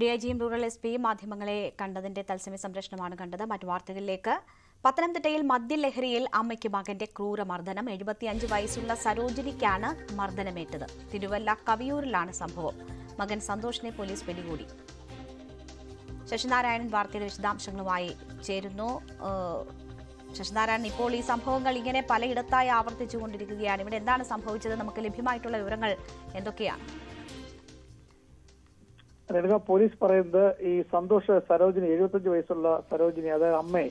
ഡിഐജിയും rural എസ്പിയും മാധ്യമങ്ങളെ കണ്ടതിന്റെ തത്സമയ സംപ്രേഷണമാണ് കണ്ടത്. മറ്റു വാർത്തകളിലേക്ക്. പത്തനംതിട്ടയിൽ മദ്യലഹരിയിൽ അമ്മയ്ക്ക് മകന്റെ ക്രൂരമർദ്ദനം. 75 വയസ്സുള്ള സരോജിനിക്കാണ് മർദ്ദനമേറ്റത്. തിരുവല്ല കവിയൂരിലാണ് സംഭവം. മകൻ സന്തോഷിനെ പോലീസ് പിടികൂടി. ശശിനാരായണൻ വാർത്തയുടെ വിശദാംശങ്ങളുമായി ചേരുന്നു. ശശിനാരായണൻ, ഇപ്പോൾ ഈ സംഭവങ്ങൾ ഇങ്ങനെ പലയിടത്തായി ആവർത്തിച്ചുകൊണ്ടിരിക്കുകയാണ്. ഇവിടെ എന്താണ് സംഭവിച്ചത്? നമുക്ക് ലഭ്യമായിട്ടുള്ള വിവരങ്ങൾ എന്തൊക്കെയാണ്? പോലീസ് പറയുന്നത് ഈ സന്തോഷ് സരോജിനി 75 വയസ്സുള്ള സരോജിനി, അതായത് അമ്മയെ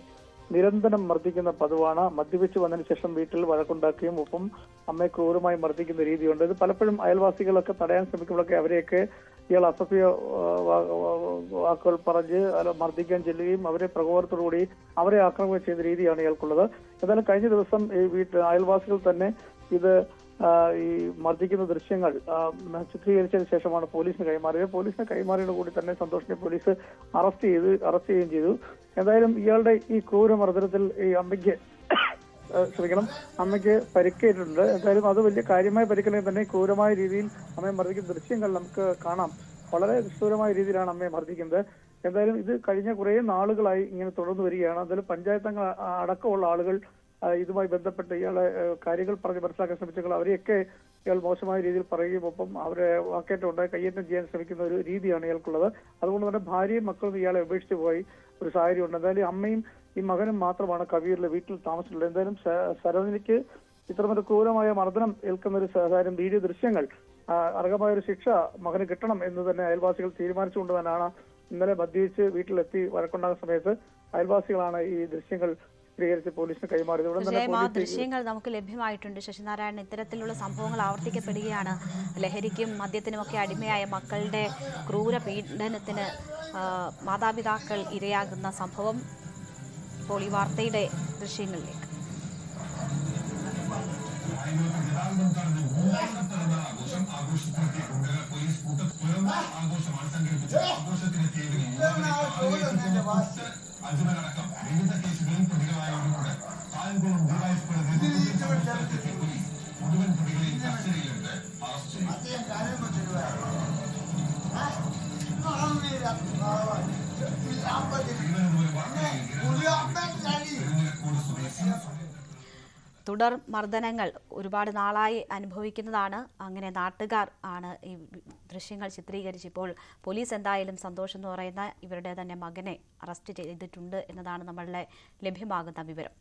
നിരന്തരം മർദ്ദിക്കുന്ന പതിവാണ്. മദ്യപിച്ച് വന്നതിന് ശേഷം വീട്ടിൽ വഴക്കുണ്ടാക്കുകയും ഒപ്പം അമ്മയെ ക്രൂരമായി മർദ്ദിക്കുന്ന രീതിയുണ്ട്. ഇത് പലപ്പോഴും അയൽവാസികളൊക്കെ തടയാൻ ശ്രമിക്കുമ്പോഴൊക്കെ അവരെയൊക്കെ ഇയാൾ അസഭ്യ വാക്കുകൾ പറഞ്ഞ് മർദ്ദിക്കാൻ ചെല്ലുകയും അവരെ പ്രകോപനത്തോടുകൂടി അവരെ ആക്രമിക്കുകയും ചെയ്യുന്ന രീതിയാണ് ഇയാൾക്കുള്ളത്. എന്തായാലും കഴിഞ്ഞ ദിവസം ഈ അയൽവാസികൾ തന്നെ ഇത് ഈ മർദ്ദിക്കുന്ന ദൃശ്യങ്ങൾ ചിത്രീകരിച്ചതിന് ശേഷമാണ് പോലീസിന് കൈമാറിയത്. പോലീസിന് കൈമാറിയോട് കൂടി തന്നെ സന്തോഷിനെ പോലീസ് അറസ്റ്റ് ചെയ്യുകയും ചെയ്തു. എന്തായാലും ഇയാളുടെ ഈ ക്രൂരമർദ്ദനത്തിൽ ഈ അമ്മയ്ക്ക് പരിക്കേറ്റിട്ടുണ്ട്. എന്തായാലും അത് വലിയ കാര്യമായ പരിക്കല്ലെങ്കിൽ തന്നെ ക്രൂരമായ രീതിയിൽ അമ്മയെ മർദ്ദിക്കുന്ന ദൃശ്യങ്ങൾ നമുക്ക് കാണാം. വളരെ നിഷ്ഠൂരമായ രീതിയിലാണ് അമ്മയെ മർദ്ദിക്കുന്നത്. എന്തായാലും ഇത് കഴിഞ്ഞ കുറേ നാളുകളായി ഇങ്ങനെ തുടർന്നു വരികയാണ്. എന്തായാലും പഞ്ചായത്തങ്ങൾ അടക്കമുള്ള ആളുകൾ ഇതുമായി ബന്ധപ്പെട്ട് ഇയാളെ കാര്യങ്ങൾ പറഞ്ഞ് മനസ്സിലാക്കാൻ ശ്രമിച്ചെങ്കിൽ അവരെയൊക്കെ ഇയാൾ മോശമായ രീതിയിൽ പറയുകയും ഒപ്പം അവരെ വാക്കേറ്റം ഉണ്ടായി കയ്യേറ്റം ചെയ്യാൻ ശ്രമിക്കുന്ന ഒരു രീതിയാണ് ഇയാൾക്കുള്ളത്. അതുകൊണ്ട് തന്നെ ഭാര്യയും മക്കളും ഇയാളെ ഉപേക്ഷിച്ച് പോയി ഒരു സാഹചര്യമുണ്ട്. എന്തായാലും അമ്മയും ഈ മകനും മാത്രമാണ് കവിയൂരിലെ വീട്ടിൽ താമസിച്ചുള്ളത്. എന്തായാലും സരോജിനിക്ക് ഇത്തരമൊരു ക്രൂരമായ മർദ്ദനം ഏൽക്കുന്ന ഒരു സാഹചര്യം, വീഡിയോ ദൃശ്യങ്ങൾ അർഹമായ ഒരു ശിക്ഷ മകന് കിട്ടണം എന്ന് തന്നെ അയൽവാസികൾ തീരുമാനിച്ചുകൊണ്ട് തന്നെയാണ് ഇന്നലെ മദ്യപിച്ച് വീട്ടിലെത്തി വഴക്കുണ്ടാകുന്ന സമയത്ത് അയൽവാസികളാണ് ഈ ദൃശ്യങ്ങൾ പോലീസിന് കൈമാറിയത്. ദൃശ്യങ്ങൾ നമുക്ക് ലഭ്യമായിട്ടുണ്ട്. ശശിനാരായണൻ, ഇത്തരത്തിലുള്ള സംഭവങ്ങൾ ആവർത്തിക്കപ്പെടുകയാണ്. ലഹരിക്കും മദ്യത്തിനുമൊക്കെ അടിമയായ മക്കളുടെ ക്രൂര പീഡനത്തിന് മാതാപിതാക്കൾ ഇരയാകുന്ന സംഭവം. ഇപ്പോൾ ഈ വാർത്തയുടെ ദൃശ്യങ്ങളിലേക്ക്. അജ്മലടക്കം വിവിധ കേസുകളിൽ പ്രതികളായവരുടെ കായംകുളം ഡിവൈഎസ്പിയുടെ പോലീസ് മുഴുവൻ പ്രതികളെയും കസ്റ്റഡിയിലെടുത്ത് അറസ്റ്റ് തുടർ മർദ്ദനങ്ങൾ ഒരുപാട് നാളായി അനുഭവിക്കുന്നതാണ്. അങ്ങനെ നാട്ടുകാർ ആണ് ഈ ദൃശ്യങ്ങൾ ചിത്രീകരിച്ചപ്പോൾ പോലീസ് എന്തായാലും സന്തോഷം എന്ന് പറയുന്ന ഇവരുടെ തന്നെ മകനെ അറസ്റ്റ് ചെയ്തിട്ടുണ്ട് എന്നതാണ് നമ്മളുടെ ലഭ്യമാകുന്ന വിവരം.